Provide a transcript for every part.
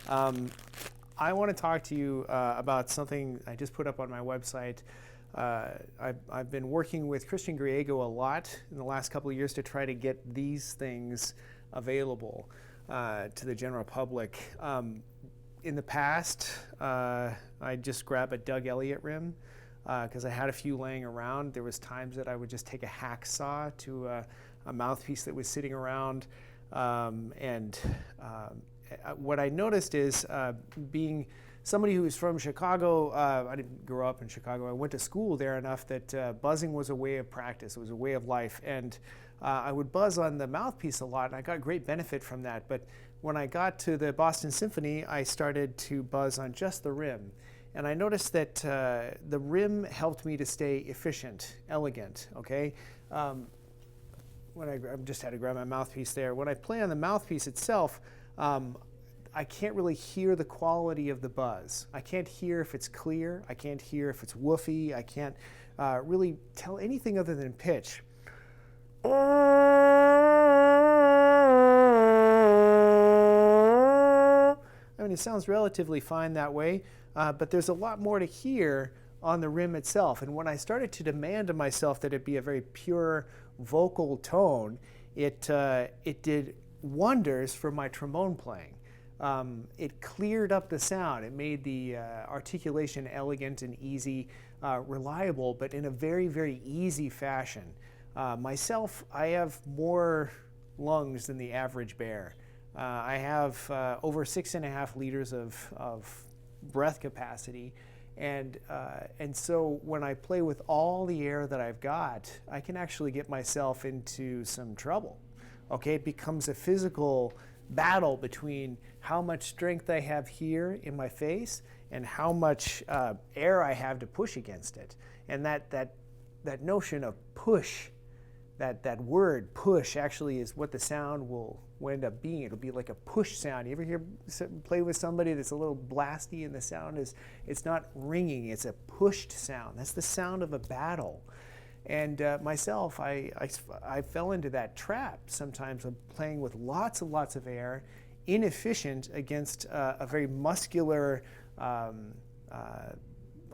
I want to talk to you about something I just put up on my website. I've been working with Christian Griego a lot in the last couple of years to try to get these things available to the general public. In the past, I'd just grab a Doug Elliott rim because I had a few laying around. There was times that I would just take a hacksaw to a mouthpiece that was sitting around. What I noticed is being somebody who's from Chicago, I didn't grow up in Chicago, I went to school there enough that buzzing was a way of practice, it was a way of life. And I would buzz on the mouthpiece a lot, and I got great benefit from that. But when I got to the Boston Symphony, I started to buzz on just the rim. And I noticed that the rim helped me to stay efficient, elegant, okay? I just had to grab my mouthpiece there. When I play on the mouthpiece itself, I can't really hear the quality of the buzz. I can't hear if it's clear. I can't hear if it's woofy. I can't really tell anything other than pitch. I mean, it sounds relatively fine that way, but there's a lot more to hear on the rim itself. And when I started to demand of myself that it be a very pure vocal tone, it did wonders for my trombone playing. It cleared up the sound. It made the articulation elegant and easy, reliable, but in a very, very easy fashion. Myself, I have more lungs than the average bear. I have over 6.5 liters of breath capacity, and so when I play with all the air that I've got, I can actually get myself into some trouble. Okay, it becomes a physical battle between how much strength I have here in my face and how much air I have to push against it. And that notion of push, that word push actually is what the sound will end up being. It'll be like a push sound. You ever play with somebody that's a little blasty and the sound it's not ringing, it's a pushed sound. That's the sound of a battle. And myself, I fell into that trap sometimes of playing with lots of air, inefficient against a very muscular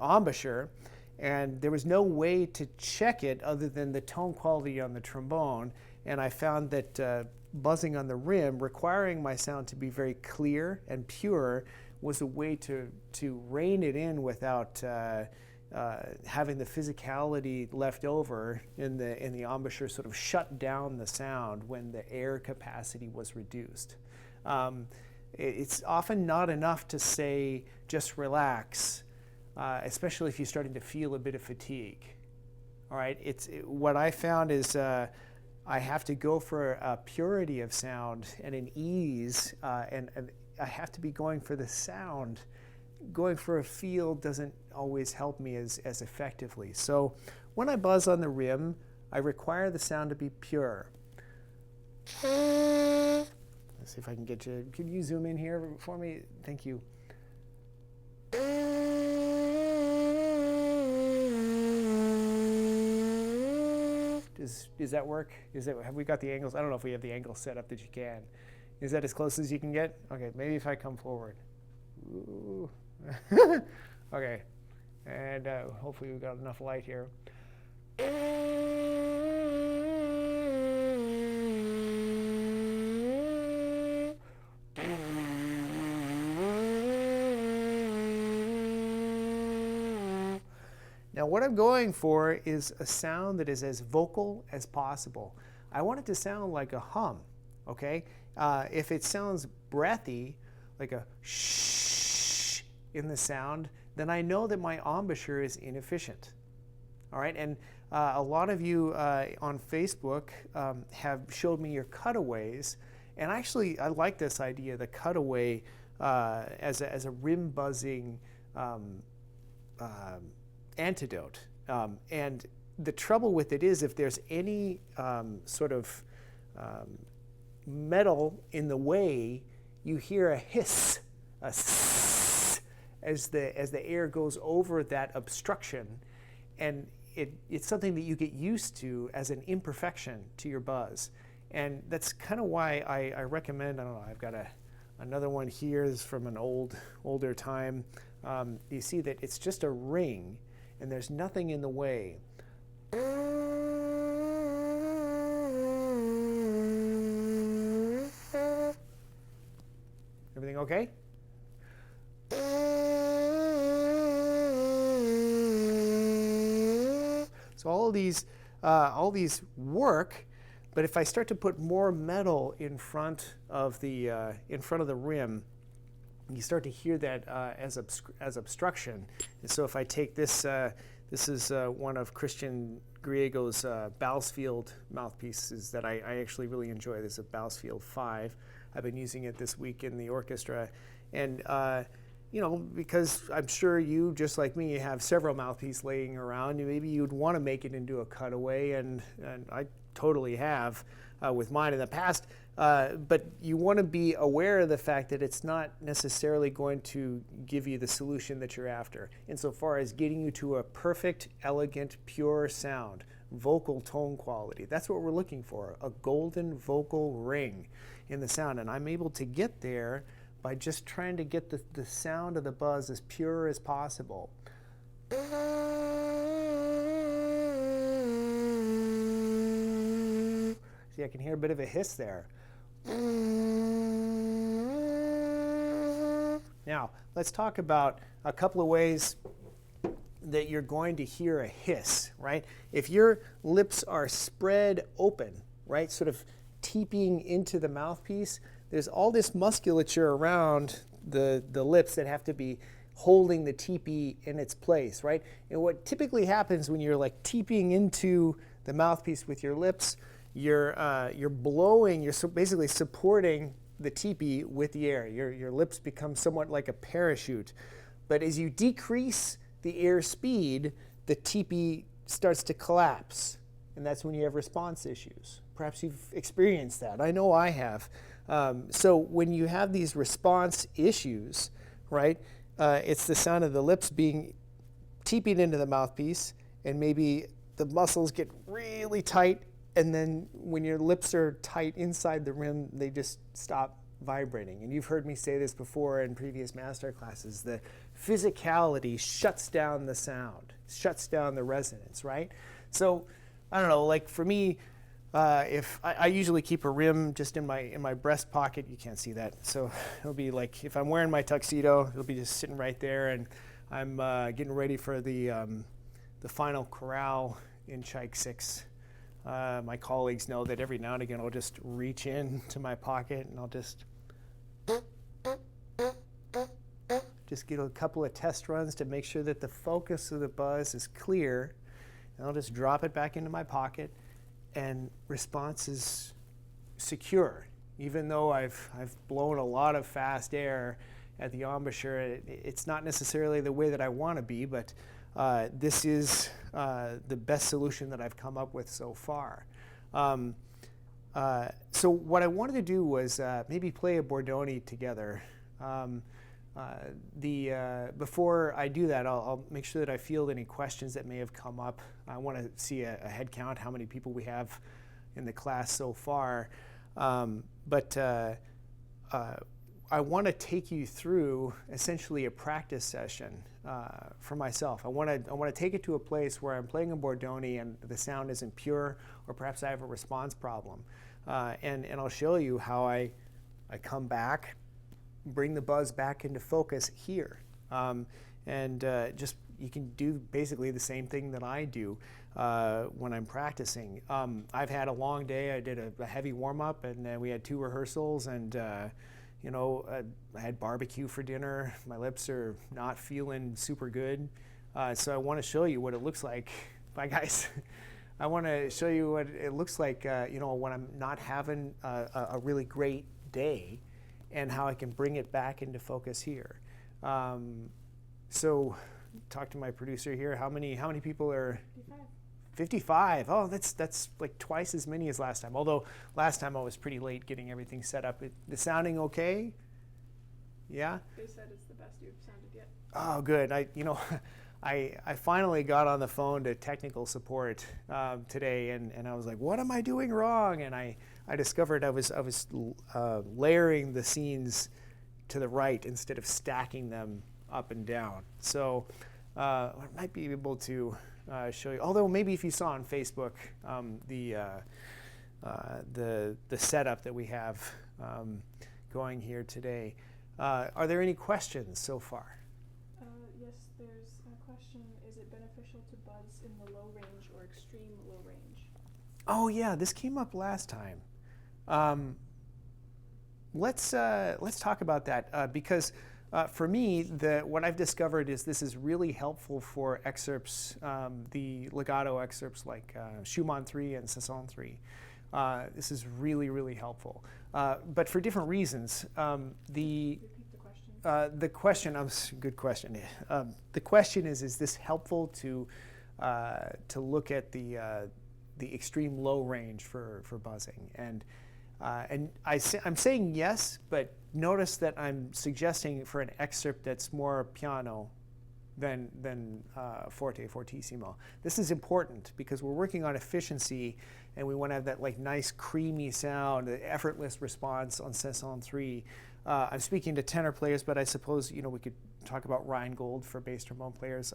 embouchure, and there was no way to check it other than the tone quality on the trombone. And I found that buzzing on the rim, requiring my sound to be very clear and pure, was a way to rein it in without having the physicality left over in the embouchure sort of shut down the sound when the air capacity was reduced. It's often not enough to say just relax, especially if you're starting to feel a bit of fatigue. All right, what I found is I have to go for a purity of sound and an ease, and I have to be going for the sound. Going for a feel doesn't always help me as effectively. So when I buzz on the rim, I require the sound to be pure. Let's see if I can get you. Can you zoom in here for me? Thank you. Does that work? Have we got the angles? I don't know if we have the angles set up that you can. Is that as close as you can get? Okay, maybe if I come forward. Ooh. Okay, and hopefully we've got enough light here. Now what I'm going for is a sound that is as vocal as possible. I want it to sound like a hum, okay? If it sounds breathy, like a shh in the sound, then I know that my embouchure is inefficient. All right, and a lot of you on Facebook have showed me your cutaways, and actually I like this idea, the cutaway as a rim buzzing antidote. And the trouble with it is if there's any sort of metal in the way, you hear a hiss, a s, as the air goes over that obstruction, and it's something that you get used to as an imperfection to your buzz. And that's kind of why I recommend, I don't know, I've got a Another one here is from an older time. You see that it's just a ring, and there's nothing in the way. Everything okay? So all these work, but if I start to put more metal in front of the rim, you start to hear that as obstruction. And so if I take this, this is one of Christian Griego's Bousfield mouthpieces that I actually really enjoy. This is a Bousfield 5. I've been using it this week in the orchestra, and because I'm sure you, just like me, have several mouthpieces laying around. Maybe you'd want to make it into a cutaway, and I totally have with mine in the past. But you want to be aware of the fact that it's not necessarily going to give you the solution that you're after, insofar as getting you to a perfect, elegant, pure sound, vocal tone quality. That's what we're looking for, a golden vocal ring in the sound. And I'm able to get there by just trying to get the sound of the buzz as pure as possible. See, I can hear a bit of a hiss there. Now, let's talk about a couple of ways that you're going to hear a hiss, right? If your lips are spread open, right, sort of teeping into the mouthpiece, there's all this musculature around the lips that have to be holding the teepee in its place, right? And what typically happens when you're like teeping into the mouthpiece with your lips, you're blowing, you're basically supporting the teepee with the air. Your lips become somewhat like a parachute. But as you decrease the air speed, the teepee starts to collapse. And that's when you have response issues. Perhaps you've experienced that. I know I have. So when you have these response issues, right, it's the sound of the lips being teeping into the mouthpiece, and maybe the muscles get really tight, and then when your lips are tight inside the rim, they just stop vibrating. And you've heard me say this before in previous master classes. The physicality shuts down the sound, shuts down the resonance, right? So I don't know, like for me, if I usually keep a rim just in my breast pocket. You can't see that, so it'll be like if I'm wearing my tuxedo, it'll be just sitting right there, and I'm getting ready for the final chorale in Chike 6. My colleagues know that every now and again I'll just reach in to my pocket and I'll just get a couple of test runs to make sure that the focus of the buzz is clear, and I'll just drop it back into my pocket, and response is secure. Even though I've blown a lot of fast air at the embouchure, it's not necessarily the way that I want to be, but this is the best solution that I've come up with so far. So what I wanted to do was maybe play a Bordoni together. Before I do that, I'll make sure that I field any questions that may have come up. I want to see a head count, how many people we have in the class so far. But I want to take you through essentially a practice session for myself. I want to take it to a place where I'm playing a Bordoni and the sound isn't pure, or perhaps I have a response problem. And I'll show you how I come back, bring the buzz back into focus here. Just you can do basically the same thing that I do when I'm practicing. I've had a long day. I did a heavy warm-up, and we had 2 rehearsals, and I had barbecue for dinner. My lips are not feeling super good. So I want to show you what it looks like. Bye, guys. I want to show you what it looks like when I'm not having a really great day, and how I can bring it back into focus here. So talk to my producer here. How many people are? 55. Oh, that's like twice as many as last time. Although last time I was pretty late getting everything set up. The sounding okay? Yeah? They said it's the best you've sounded yet. Oh, good. I finally got on the phone to technical support today, and I was like, what am I doing wrong? And I discovered I was layering the scenes to the right instead of stacking them up and down. So I might be able to show you, although maybe if you saw on Facebook the setup that we have going here today. Are there any questions so far? Yes, there's a question. Is it beneficial to buzz in the low range or extreme low range? Oh yeah, this came up last time. Let's talk about that because for me, what I've discovered is this is really helpful for excerpts, the legato excerpts like Schumann 3 and Cézanne 3. This is really, really helpful, but for different reasons. Repeat the question. Good question. The question is this helpful to look at the extreme low range for buzzing? And I'm saying yes, but notice that I'm suggesting for an excerpt that's more piano than forte, fortissimo. This is important because we're working on efficiency, and we want to have that like nice creamy sound, the effortless response on Cézanne 3. I'm speaking to tenor players, but I suppose we could talk about Rheingold for bass trombone players.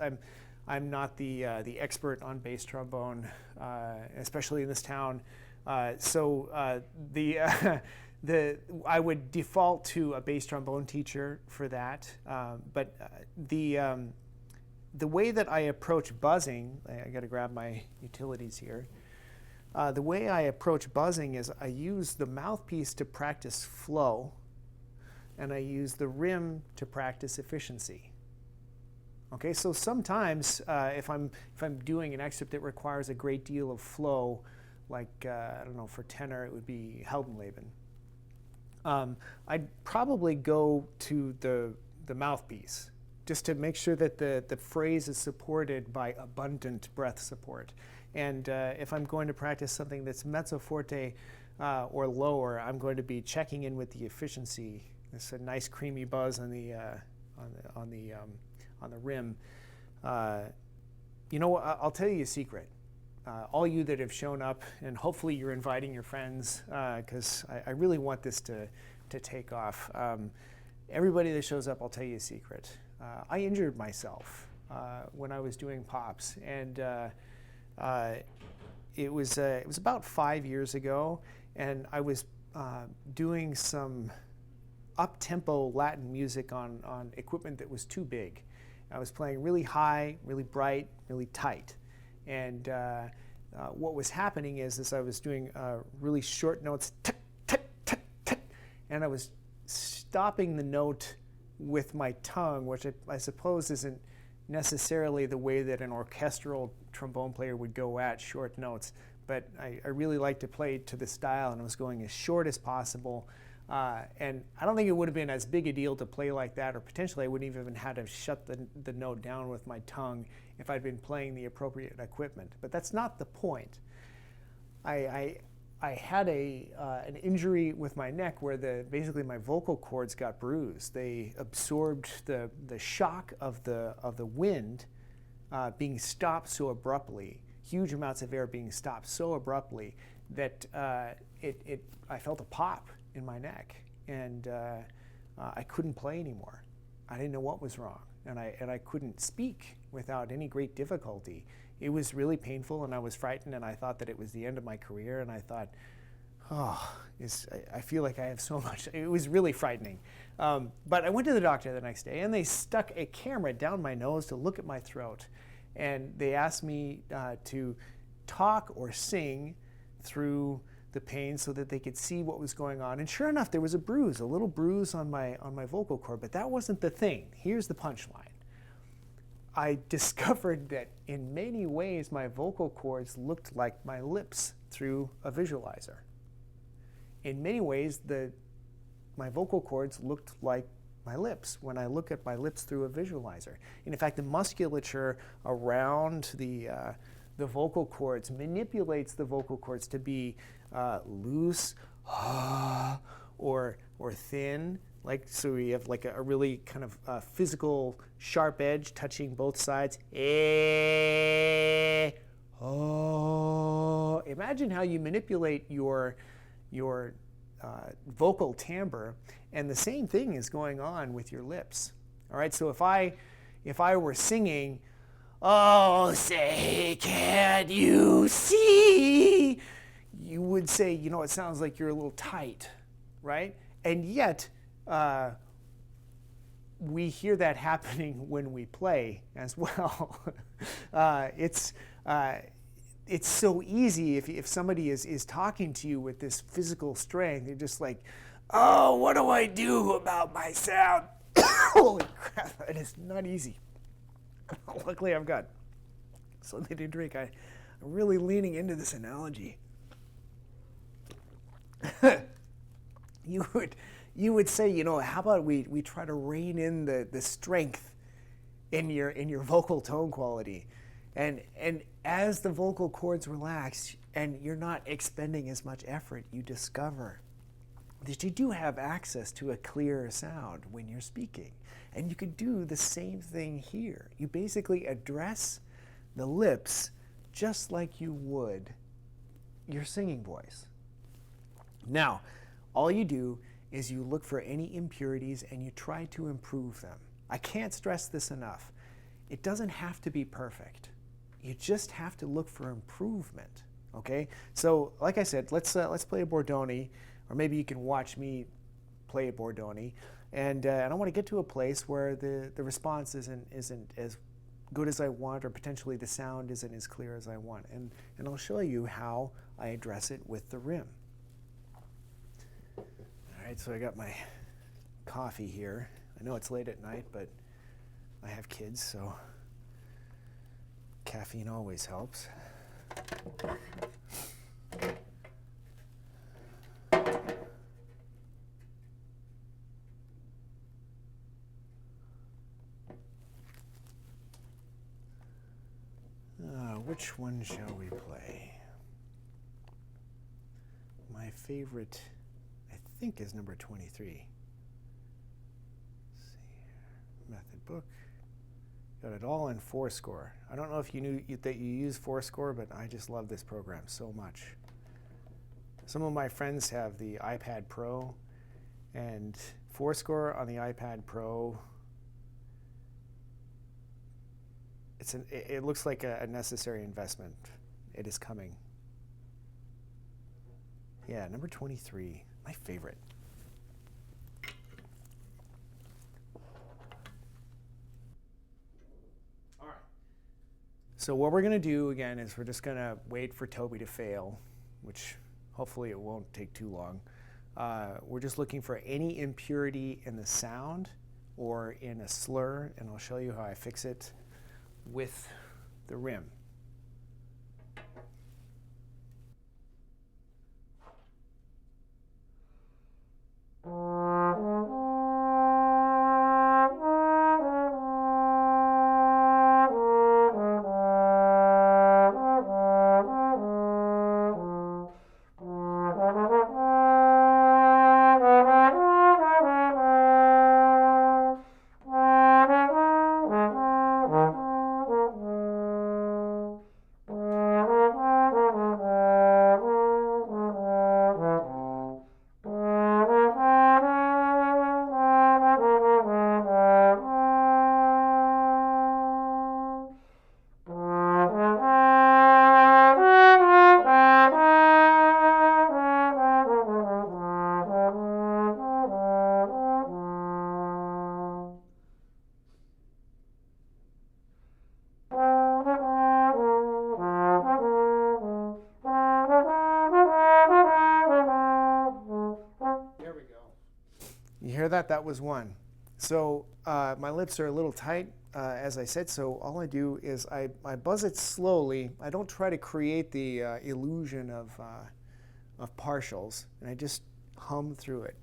I'm not the expert on bass trombone, especially in this town. So I would default to a bass trombone teacher for that. But the way that I approach buzzing, I got to grab my utilities here. The way I approach buzzing is I use the mouthpiece to practice flow, and I use the rim to practice efficiency. Okay, so sometimes if I'm doing an excerpt that requires a great deal of flow, like I don't know, for tenor it would be Heldenleben. I'd probably go to the mouthpiece just to make sure that the phrase is supported by abundant breath support. And if I'm going to practice something that's mezzo forte or lower, I'm going to be checking in with the efficiency. It's a nice creamy buzz on the rim. I'll tell you a secret. All you that have shown up, and hopefully you're inviting your friends, because I really want this to take off. Everybody that shows up, I'll tell you a secret. I injured myself when I was doing pops, and it was about 5 years ago, and I was doing some up-tempo Latin music on equipment that was too big. I was playing really high, really bright, really tight. And what was happening is I was doing really short notes, tick, tick, tick, tick, and I was stopping the note with my tongue, which I suppose isn't necessarily the way that an orchestral trombone player would go at short notes. But I really like to play to the style, and I was going as short as possible. And I don't think it would have been as big a deal to play like that, or potentially I wouldn't even had to shut the note down with my tongue if I'd been playing the appropriate equipment. But that's not the point. I had an injury with my neck where basically my vocal cords got bruised. They absorbed the shock of the wind being stopped so abruptly, huge amounts of air being stopped so abruptly that I felt a pop in my neck, and I couldn't play anymore. I didn't know what was wrong, and I couldn't speak without any great difficulty. It was really painful, and I was frightened, and I thought that it was the end of my career, and I thought, I feel like I have so much. It was really frightening. But I went to the doctor the next day, and they stuck a camera down my nose to look at my throat, and they asked me to talk or sing through the pain so that they could see what was going on. And sure enough, there was a little bruise on my vocal cord, but that wasn't the thing. Here's the punchline. I discovered that in many ways my vocal cords looked like my lips through a visualizer. In many ways, my vocal cords looked like my lips when I look at my lips through a visualizer. And in fact, the musculature around the vocal cords manipulates the vocal cords to be loose or thin. So we have like a really kind of physical sharp edge touching both sides. Imagine how you manipulate your vocal timbre, and the same thing is going on with your lips. All right, so if I were singing, "Oh, say, can't you see?" you would say, you know, it sounds like you're a little tight, right? And yet, we hear that happening when we play as well. It's so easy if somebody is talking to you with this physical strength. You're just like, "Oh, what do I do about my sound?" Holy crap, it is not easy. Luckily, I've got something to drink. I'm really leaning into this analogy. You would say, you know, how about we try to rein in the strength in your vocal tone quality, and as the vocal cords relax and you're not expending as much effort, you discover that you do have access to a clearer sound when you're speaking. And you could do the same thing here. You basically address the lips just like you would your singing voice. Now, all you do is you look for any impurities and you try to improve them. I can't stress this enough. It doesn't have to be perfect. You just have to look for improvement, okay? So, like I said, let's play a Bordoni, or maybe you can watch me play a Bordoni, and I want to get to a place where the response isn't as good as I want, or potentially the sound isn't as clear as I want, and I'll show you how I address it with the rim. All right, so I got my coffee here. I know it's late at night, but I have kids, so caffeine always helps. Which one shall we play? My favorite, I think, is number 23. Let's see here. Method book. Got it all in 4-score. I don't know if you knew that you use 4-score, but I just love this program so much. Some of my friends have the iPad Pro, and 4-score on the iPad Pro, it looks like a necessary investment. It is coming. Yeah, number 23, my favorite. All right. So what we're going to do again is we're just going to wait for Toby to fail, which hopefully it won't take too long. We're just looking for any impurity in the sound or in a slur, and I'll show you how I fix it with the rim. That was one. So my lips are a little tight, as I said, so all I do is I buzz it slowly. I don't try to create the illusion of partials, and I just hum through it.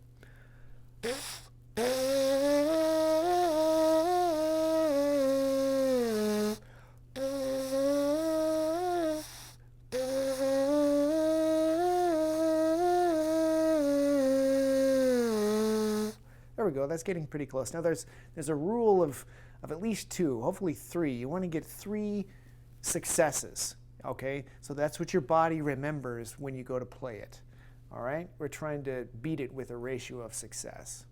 There we go, that's getting pretty close. Now there's a rule of at least 2, hopefully 3. You want to get 3 successes, okay? So that's what your body remembers when you go to play it. All right? We're trying to beat it with a ratio of success.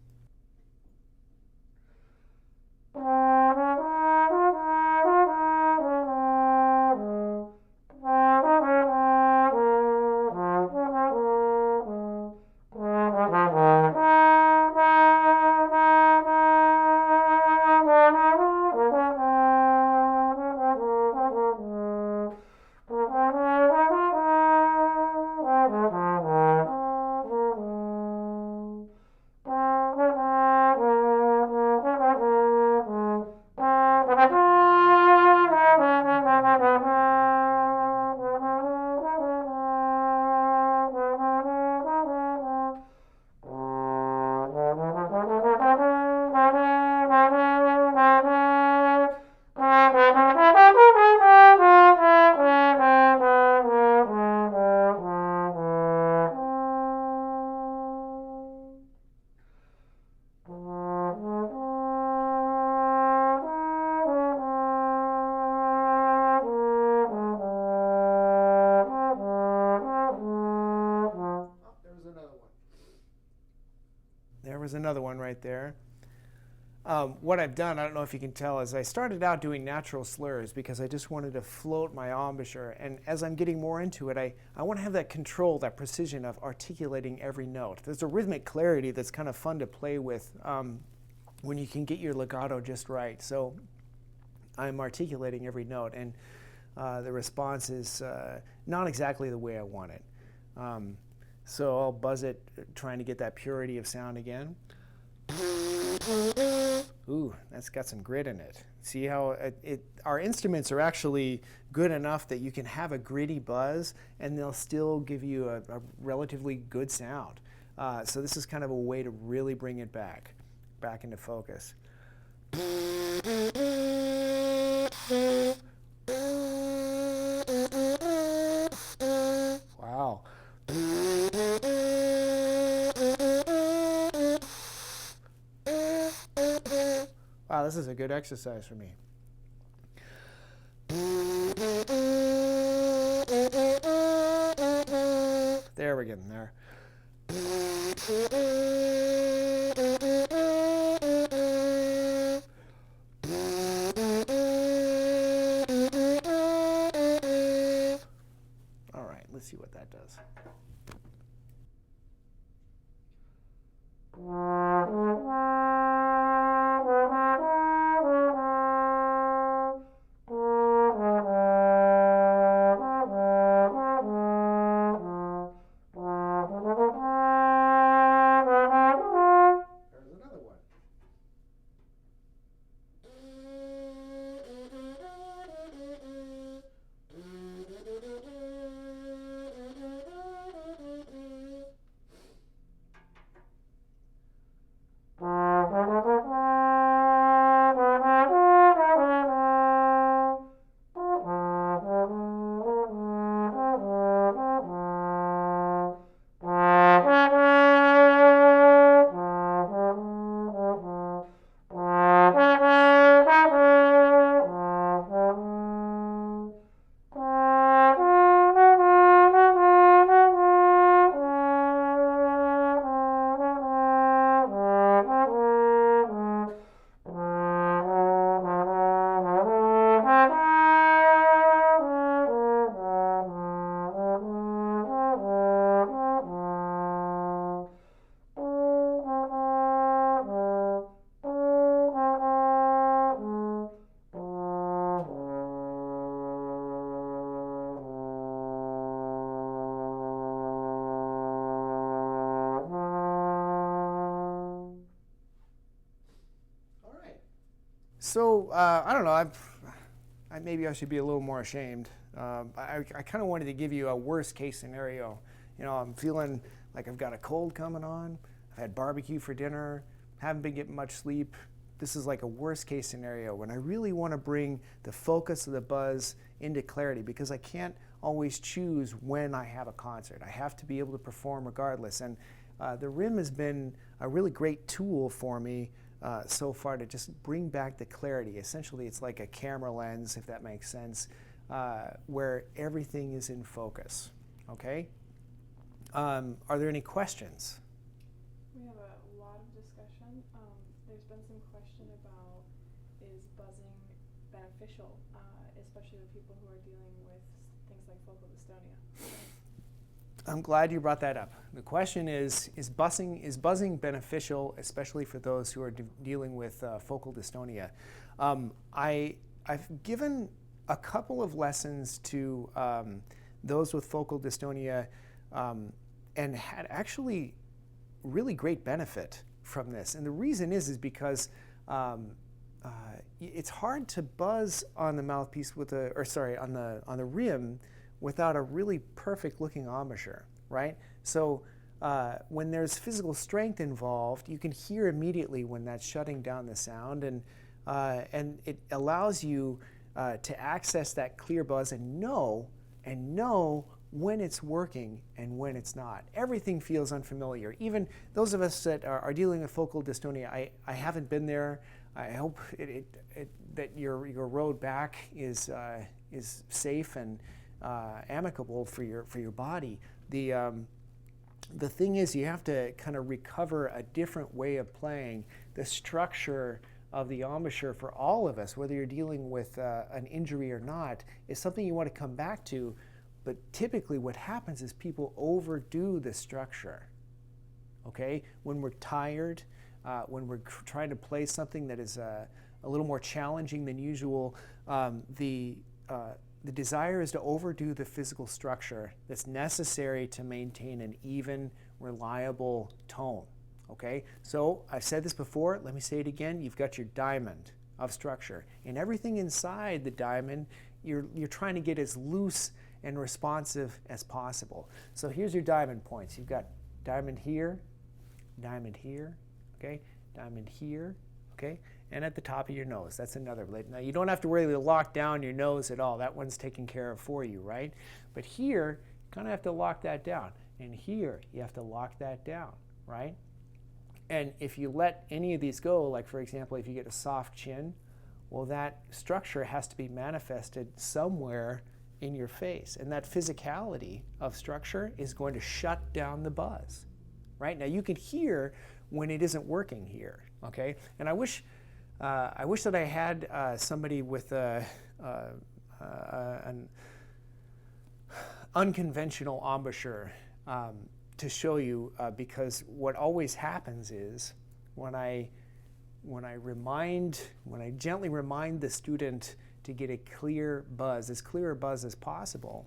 There was another one right there. What I've done, I don't know if you can tell, is I started out doing natural slurs because I just wanted to float my embouchure. And as I'm getting more into it, I want to have that control, that precision of articulating every note. There's a rhythmic clarity that's kind of fun to play with when you can get your legato just right. So I'm articulating every note, and the response is not exactly the way I want it. So I'll buzz it, trying to get that purity of sound again. Ooh, that's got some grit in it. See how our instruments are actually good enough that you can have a gritty buzz and they'll still give you a relatively good sound. So this is kind of a way to really bring it back into focus. Wow. Wow, this is a good exercise for me. There, we're getting there. All right, let's see what that does. So I don't know. Maybe I should be a little more ashamed. I kind of wanted to give you a worst case scenario. You know, I'm feeling like I've got a cold coming on. I've had barbecue for dinner. Haven't been getting much sleep. This is like a worst case scenario when I really want to bring the focus of the buzz into clarity, because I can't always choose when I have a concert. I have to be able to perform regardless. And the rim has been a really great tool for me so far to just bring back the clarity. Essentially, it's like a camera lens, if that makes sense, where everything is in focus, okay? Are there any questions? We have a lot of discussion. There's been some question about, is buzzing beneficial, especially with people who are dealing with things like focal dystonia? I'm glad you brought that up. The question is buzzing beneficial, especially for those who are dealing with focal dystonia? I've given a couple of lessons to those with focal dystonia and had actually really great benefit from this. And the reason is because it's hard to buzz on the mouthpiece with on the rim without a really perfect looking embouchure, right? So when there's physical strength involved, you can hear immediately when that's shutting down the sound, and it allows you to access that clear buzz and know when it's working and when it's not. Everything feels unfamiliar. Even those of us that are dealing with focal dystonia, I haven't been there. I hope that your road back is safe and amicable for your body. The thing is, you have to kind of recover a different way of playing. The structure of the embouchure for all of us, whether you're dealing with an injury or not, is something you want to come back to. But typically what happens is people overdo the structure, okay? When we're tired, when we're trying to play something that is a little more challenging than usual, the desire is to overdo the physical structure that's necessary to maintain an even, reliable tone, okay? So I've said this before, let me say it again. You've got your diamond of structure, and everything inside the diamond, you're trying to get as loose and responsive as possible. So here's your diamond points. You've got diamond here, okay? Diamond here, okay? And at the top of your nose, that's another blade. Now you don't have to really lock down your nose at all. That one's taken care of for you, right? But here, you kind of have to lock that down. And here, you have to lock that down, right? And if you let any of these go, like for example, if you get a soft chin, well, that structure has to be manifested somewhere in your face. And that physicality of structure is going to shut down the buzz, right? Now you can hear when it isn't working here, okay? And I wish that I had somebody with an unconventional embouchure to show you, because what always happens is when I gently remind the student to get a clear buzz, as clear a buzz as possible,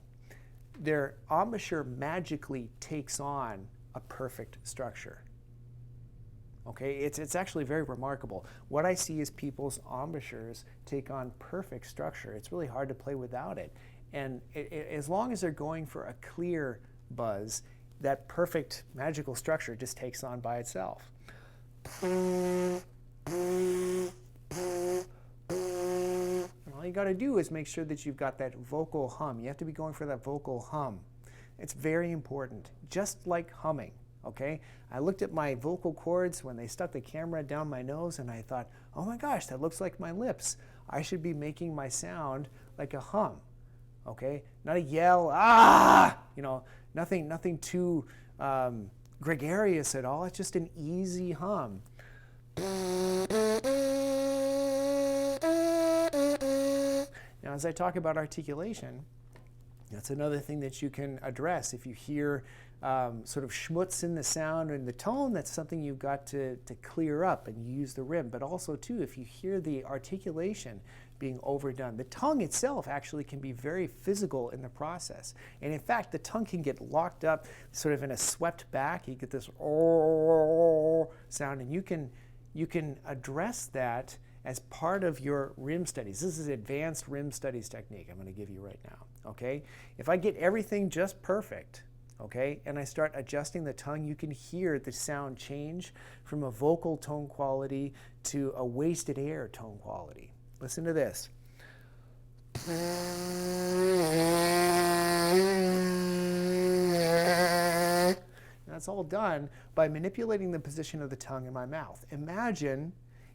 their embouchure magically takes on a perfect structure. Okay, it's actually very remarkable. What I see is people's embouchures take on perfect structure. It's really hard to play without it. And as long as they're going for a clear buzz, that perfect magical structure just takes on by itself. And all you got to do is make sure that you've got that vocal hum. You have to be going for that vocal hum. It's very important, just like humming. Okay, I looked at my vocal cords when they stuck the camera down my nose, and I thought, oh my gosh, that looks like my lips. I should be making my sound like a hum. Okay, not a yell, ah, nothing too gregarious at all. It's just an easy hum. Now, as I talk about articulation, that's another thing that you can address. If you hear sort of schmutz in the sound and the tone, that's something you've got to clear up and use the rim. But also, too, if you hear the articulation being overdone, the tongue itself actually can be very physical in the process. And in fact, the tongue can get locked up sort of in a swept back. You get this sound, and you can address that as part of your rim studies. This is advanced rim studies technique I'm going to give you right now, okay? If I get everything just perfect, okay, and I start adjusting the tongue, you can hear the sound change from a vocal tone quality to a wasted air tone quality. Listen to this. That's all done by manipulating the position of the tongue in my mouth. Imagine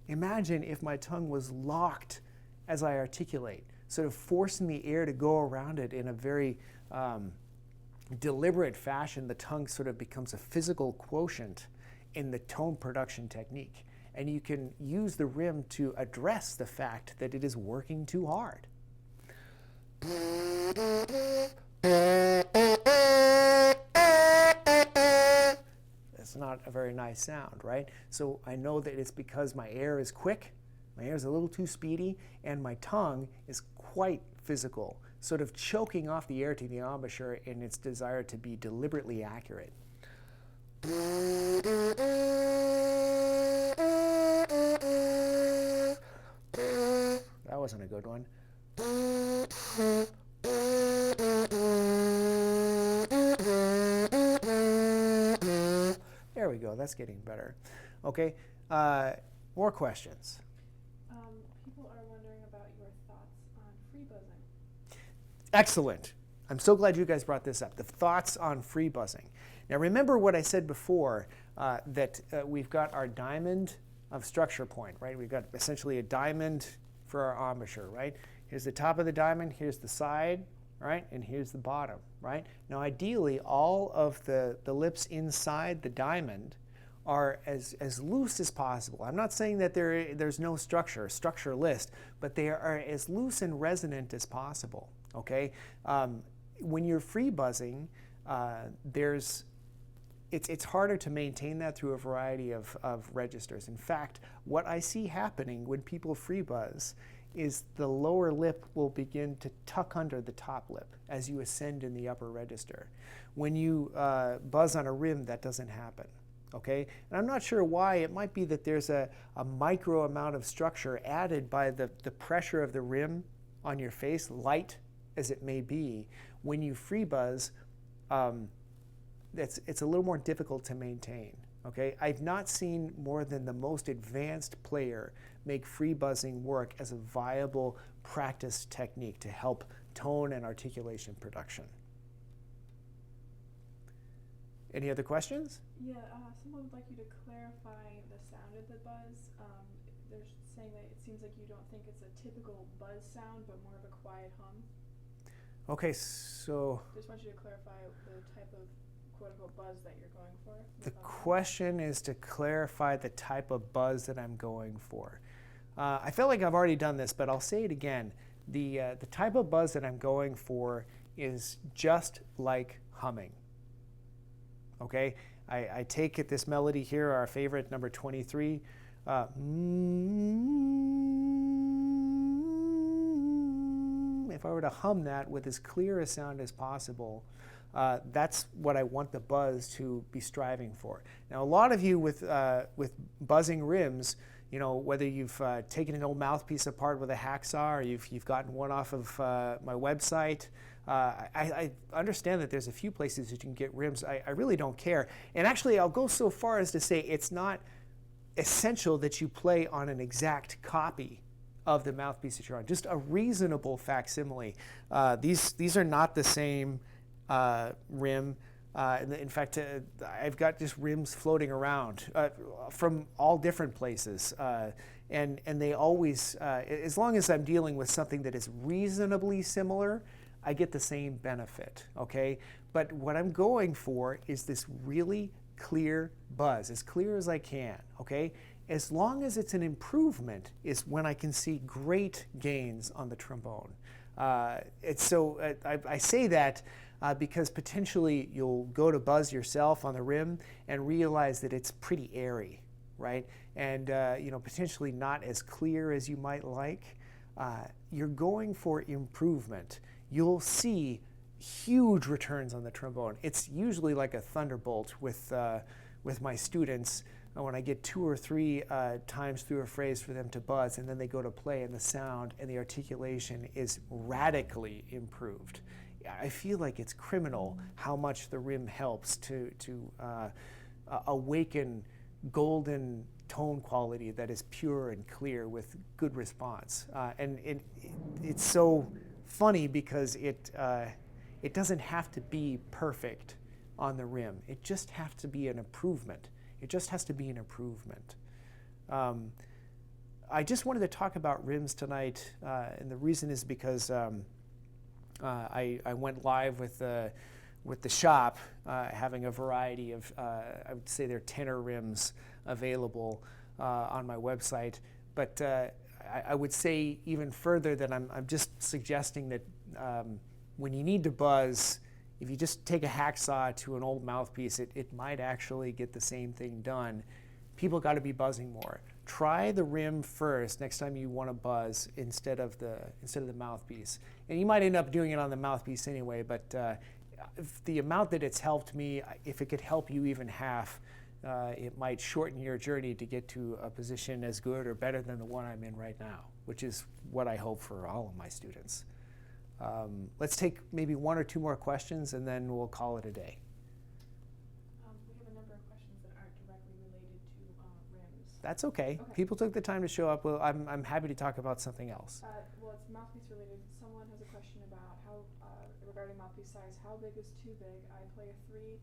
if my tongue was locked as I articulate, sort of forcing the air to go around it in a very deliberate fashion, the tongue sort of becomes a physical quotient in the tone production technique. And you can use the rim to address the fact that it is working too hard. That's not a very nice sound, right? So I know that it's because my air is quick, my air is a little too speedy, and my tongue is quite physical, sort of choking off the air to the embouchure in its desire to be deliberately accurate. That wasn't a good one. There we go, that's getting better. Okay, more questions? People are wondering about your thoughts on free buzzing. Excellent. I'm so glad you guys brought this up. The thoughts on free buzzing. Now remember what I said before, that we've got our diamond of structure point, right? We've got essentially a diamond for our embouchure, right? Here's the top of the diamond, here's the side, right? And here's the bottom, right? Now ideally, all of the lips inside the diamond are as loose as possible. I'm not saying that there's no structureless, but they are as loose and resonant as possible, okay? When you're free buzzing, it's harder to maintain that through a variety of registers. In fact, what I see happening when people free buzz is the lower lip will begin to tuck under the top lip as you ascend in the upper register. When you buzz on a rim, that doesn't happen. Okay? And I'm not sure why. It might be that there's a micro amount of structure added by the pressure of the rim on your face, light as it may be. When you free buzz, it's a little more difficult to maintain. Okay? I've not seen more than the most advanced player make free buzzing work as a viable practice technique to help tone and articulation production. Any other questions? Yeah, someone would like you to clarify the sound of the buzz. They're saying that it seems like you don't think it's a typical buzz sound, but more of a quiet hum. Okay, so Just want you to clarify the type of quote-unquote buzz that you're going for. the question is to clarify the type of buzz that I'm going for. I feel like I've already done this, but I'll say it again. The type of buzz that I'm going for is just like humming. Okay, I take it this melody here, our favorite, number 23. If I were to hum that with as clear a sound as possible, that's what I want the buzz to be striving for. Now, a lot of you with buzzing rims, you know, whether you've taken an old mouthpiece apart with a hacksaw or you've gotten one off of my website, I understand that there's a few places that you can get rims. I really don't care. And actually, I'll go so far as to say it's not essential that you play on an exact copy of the mouthpiece that you're on. Just a reasonable facsimile. These are not the same rim. In fact, I've got just rims floating around from all different places. And they always, as long as I'm dealing with something that is reasonably similar, I get the same benefit, okay? But what I'm going for is this really clear buzz, as clear as I can, okay? As long as it's an improvement is when I can see great gains on the trombone. I say that because potentially you'll go to buzz yourself on the rim and realize that it's pretty airy, right? And potentially not as clear as you might like. You're going for improvement. You'll see huge returns on the trombone. It's usually like a thunderbolt with my students when I get 2 or 3 times through a phrase for them to buzz, and then they go to play, and the sound and the articulation is radically improved. I feel like it's criminal how much the rim helps to awaken golden tone quality that is pure and clear with good response. And it's so funny because it doesn't have to be perfect on the rim. It just has to be an improvement. It just has to be an improvement. I just wanted to talk about rims tonight, and the reason is because I went live with with the shop having a variety of, I would say there are tenor rims available on my website. But I would say even further that I'm just suggesting that when you need to buzz, if you just take a hacksaw to an old mouthpiece, it might actually get the same thing done. People got to be buzzing more. Try the rim first next time you want to buzz instead of the mouthpiece. And you might end up doing it on the mouthpiece anyway, but if the amount that it's helped me, if it could help you even half, it might shorten your journey to get to a position as good or better than the one I'm in right now, which is what I hope for all of my students. Let's take maybe one or two more questions and then we'll call it a day. We have a number of questions that aren't directly related to rims. That's okay. People took the time to show up. Well, I'm happy to talk about something else. Well, it's mouthpiece related. Someone has a question about how, regarding mouthpiece size, how big is too big? I play a 3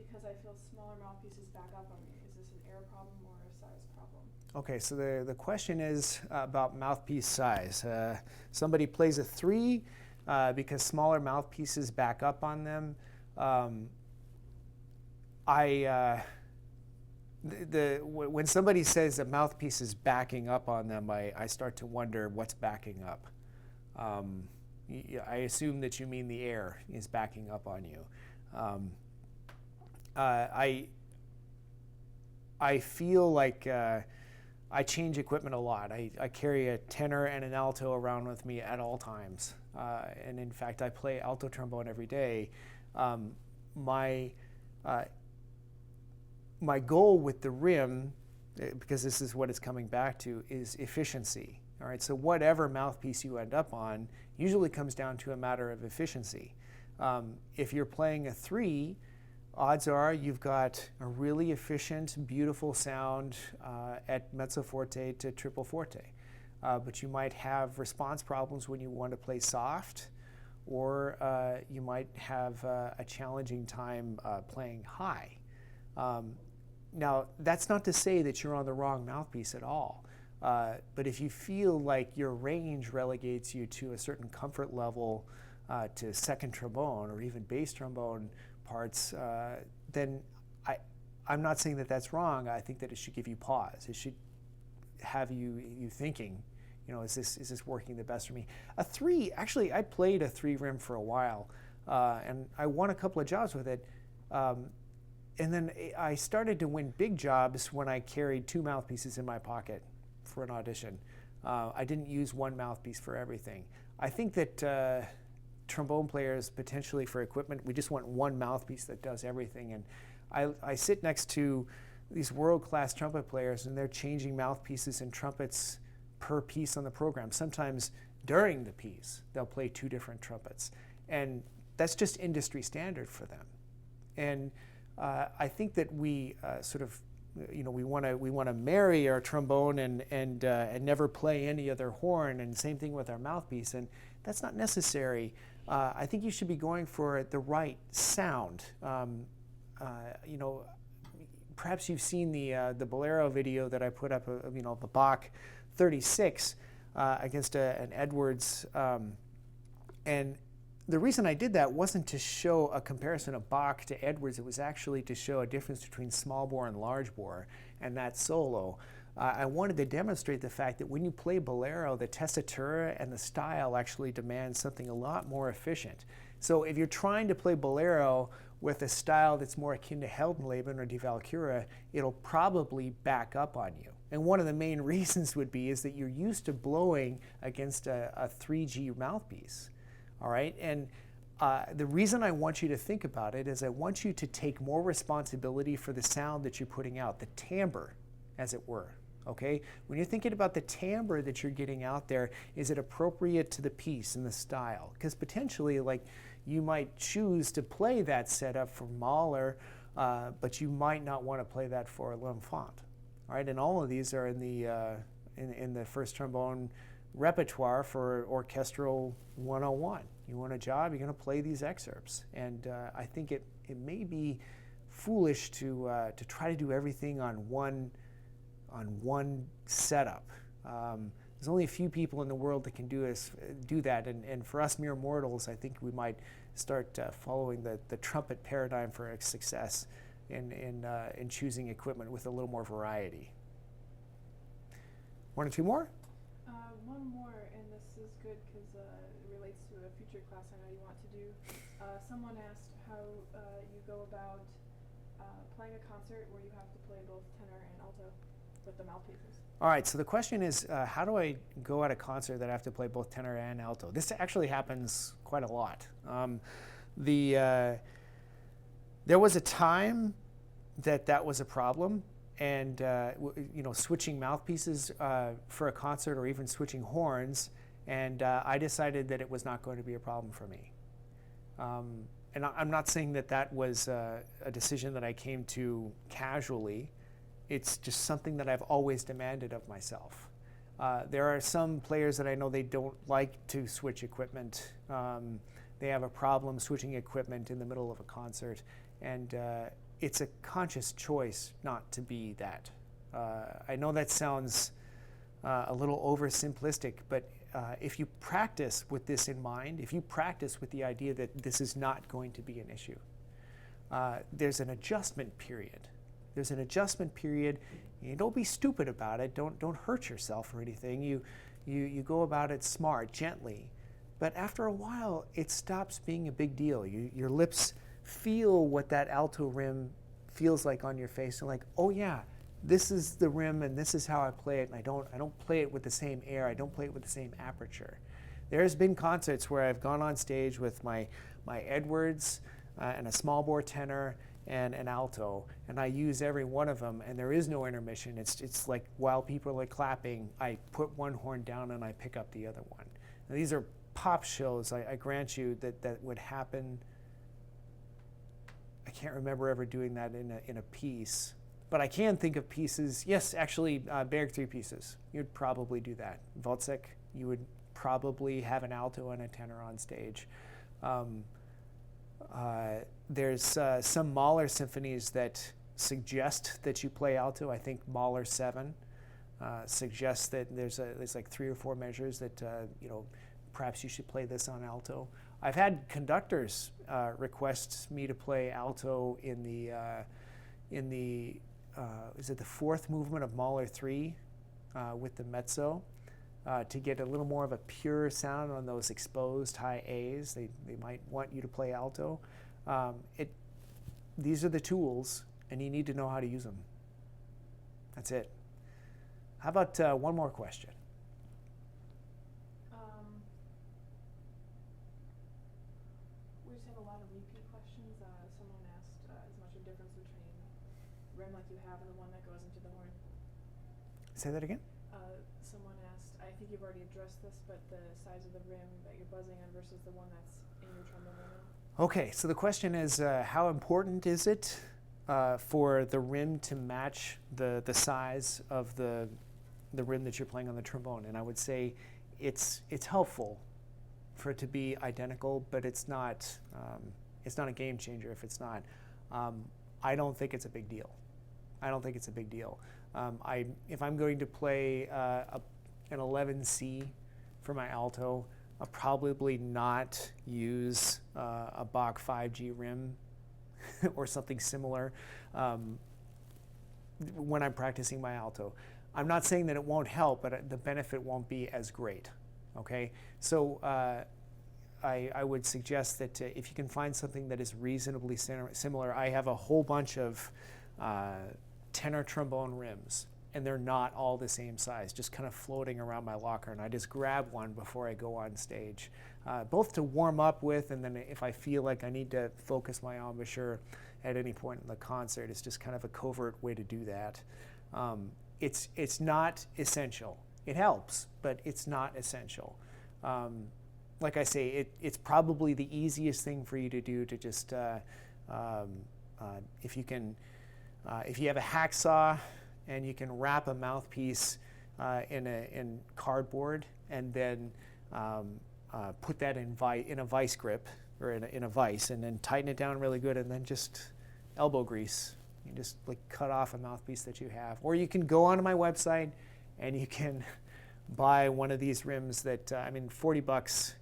because I feel smaller mouthpieces back up on me. Is this an air problem or a size problem? Okay, so the question is about mouthpiece size. Somebody plays a 3 because smaller mouthpieces back up on them. When somebody says a mouthpiece is backing up on them, I start to wonder what's backing up. I assume that you mean the air is backing up on you. I feel like I change equipment a lot. I carry a tenor and an alto around with me at all times. And in fact, I play alto trombone every day. My goal with the rim, because this is what it's coming back to, is efficiency. All right, so whatever mouthpiece you end up on usually comes down to a matter of efficiency. If you're playing a 3, odds are you've got a really efficient, beautiful sound at mezzo forte to triple forte. But you might have response problems when you want to play soft, or you might have a challenging time playing high. Now, that's not to say that you're on the wrong mouthpiece at all. But if you feel like your range relegates you to a certain comfort level to second trombone or even bass trombone parts, then I'm not saying that that's wrong. I think that it should give you pause. It should have you thinking, is this working the best for me? A 3, actually, I played a 3 rim for a while, and I won a couple of jobs with it. And then I started to win big jobs when I carried 2 mouthpieces in my pocket for an audition. I didn't use one mouthpiece for everything. I think that trombone players, potentially for equipment, we just want one mouthpiece that does everything. And I sit next to these world-class trumpet players, and they're changing mouthpieces and trumpets per piece on the program. Sometimes during the piece, they'll play 2 different trumpets. And that's just industry standard for them. And I think that we we want to marry our trombone and never play any other horn, and same thing with our mouthpiece, and that's not necessary. I think you should be going for the right sound. Perhaps you've seen the Bolero video that I put up, the Bach 36 against an Edwards, and the reason I did that wasn't to show a comparison of Bach to Edwards. It was actually to show a difference between small bore and large bore, and that solo. I wanted to demonstrate the fact that when you play Bolero, the tessitura and the style actually demand something a lot more efficient. So if you're trying to play Bolero with a style that's more akin to Heldenleben or Die Walküre, it'll probably back up on you. And one of the main reasons would be is that you're used to blowing against a 3G mouthpiece. All right, and the reason I want you to think about it is I want you to take more responsibility for the sound that you're putting out, the timbre, as it were. Okay, when you're thinking about the timbre that you're getting out there, is it appropriate to the piece and the style? Because potentially, you might choose to play that setup for Mahler, but you might not want to play that for L'Enfant. All right, and all of these are in the first trombone repertoire for orchestral 101. You want a job, you're going to play these excerpts. And I think it may be foolish to try to do everything on one setup. There's only a few people in the world that can do that, and for us mere mortals, I think we might start following the trumpet paradigm for success in choosing equipment with a little more variety. One or two more? One more, and this is good because it relates to a future class I know you want to do. Someone asked how you go about playing a concert where you have to play both tenor and alto with the mouthpieces. All right, so the question is, how do I go at a concert that I have to play both tenor and alto? This actually happens quite a lot. There was a time that was a problem, and switching mouthpieces for a concert or even switching horns, and I decided that it was not going to be a problem for me. And I'm not saying that was a decision that I came to casually. It's just something that I've always demanded of myself. There are some players that I know they don't like to switch equipment. They have a problem switching equipment in the middle of a concert, and it's a conscious choice not to be that. I know that sounds a little oversimplistic, but if you practice with this in mind, if you practice with the idea that this is not going to be an issue, there's an adjustment period. There's an adjustment period. You don't be stupid about it. Don't hurt yourself or anything. You go about it smart, gently. But after a while, it stops being a big deal. Your lips feel what that alto rim feels like on your face. And like, oh yeah, this is the rim and this is how I play it. And I don't play it with the same air. I don't play it with the same aperture. There's been concerts where I've gone on stage with my Edwards and a small bore tenor and an alto, and I use every one of them, and there is no intermission. It's like while people are clapping, I put one horn down and I pick up the other one. Now, these are pop shows. I grant you that would happen. I can't remember ever doing that in a piece, but I can think of pieces. Yes, actually, Berg 3 pieces. You'd probably do that. Wozzeck, you would probably have an alto and a tenor on stage. There's some Mahler symphonies that suggest that you play alto. I think Mahler 7 suggests that there's like 3 or 4 measures that perhaps you should play this on alto. I've had conductors request me to play alto in the is it the 4th movement of Mahler 3 with the mezzo. To get a little more of a pure sound on those exposed high A's. They might want you to play alto. These are the tools, and you need to know how to use them. That's it. How about one more question? We just have a lot of repeat questions. Someone asked as much a difference between rim like you have and the one that goes into the horn. Say that again? Someone asked, I think you've already addressed this, but the size of the rim that you're buzzing on versus the one that's in your trombone rim. Okay, so the question is, how important is it for the rim to match the size of the rim that you're playing on the trombone? And I would say it's helpful for it to be identical, but it's not a game changer if it's not. I don't think it's a big deal. I don't think it's a big deal. If I'm going to play an 11C for my alto, I'll probably not use a Bach 5G rim or something similar when I'm practicing my alto. I'm not saying that it won't help, but the benefit won't be as great. Okay, so I would suggest that if you can find something that is reasonably similar, I have a whole bunch of tenor trombone rims, and they're not all the same size, just kind of floating around my locker, and I just grab one before I go on stage, both to warm up with, and then if I feel like I need to focus my embouchure at any point in the concert, it's just kind of a covert way to do that. It's not essential. It helps, but it's not essential. Like I say, it's probably the easiest thing for you to do to just, if you have a hacksaw and you can wrap a mouthpiece in cardboard and then put that in a vice grip or in a vise and then tighten it down really good and then just elbow grease. You just like cut off a mouthpiece that you have. Or you can go onto my website and you can buy one of these rims that, I mean, $40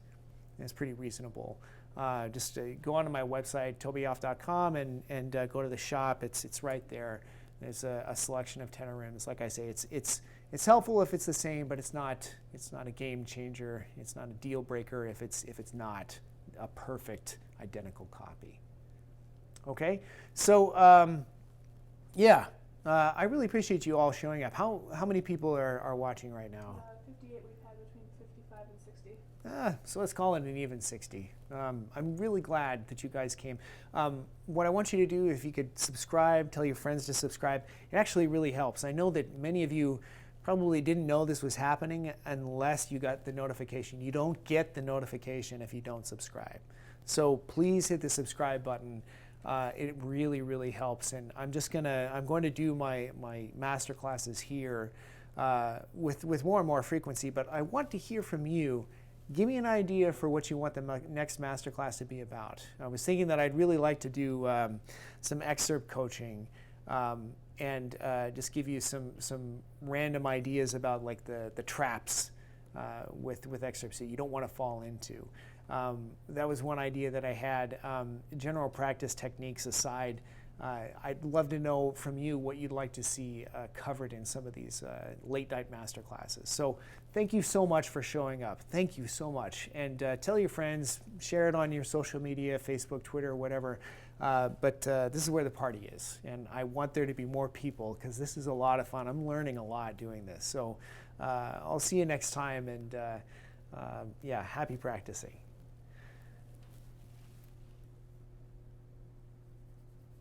is pretty reasonable. Just go onto my website, tobyoff.com, and go to the shop. It's right there. There's a selection of tenor rims. Like I say, it's helpful if it's the same, but it's not a game changer. It's not a deal breaker if it's not a perfect identical copy. Okay, so yeah, I really appreciate you all showing up. How many people are watching right now? 58. We've had between 55 and 60. So let's call it an even 60. I'm really glad that you guys came. What I want you to do, if you could subscribe, tell your friends to subscribe, it actually really helps. I know that many of you probably didn't know this was happening unless you got the notification. You don't get the notification if you don't subscribe. So please hit the subscribe button. It really, really helps. And I'm going to do my master classes here with more and more frequency, but I want to hear from you. Give me an idea for what you want the next masterclass to be about. I was thinking that I'd really like to do some excerpt coaching and just give you some random ideas about like the traps with excerpts that you don't want to fall into. That was one idea that I had. General practice techniques aside, I'd love to know from you what you'd like to see covered in some of these late night master classes. So thank you so much for showing up. Thank you so much. And tell your friends, share it on your social media, Facebook, Twitter, whatever. But this is where the party is. And I want there to be more people because this is a lot of fun. I'm learning a lot doing this. So I'll see you next time. And yeah, happy practicing.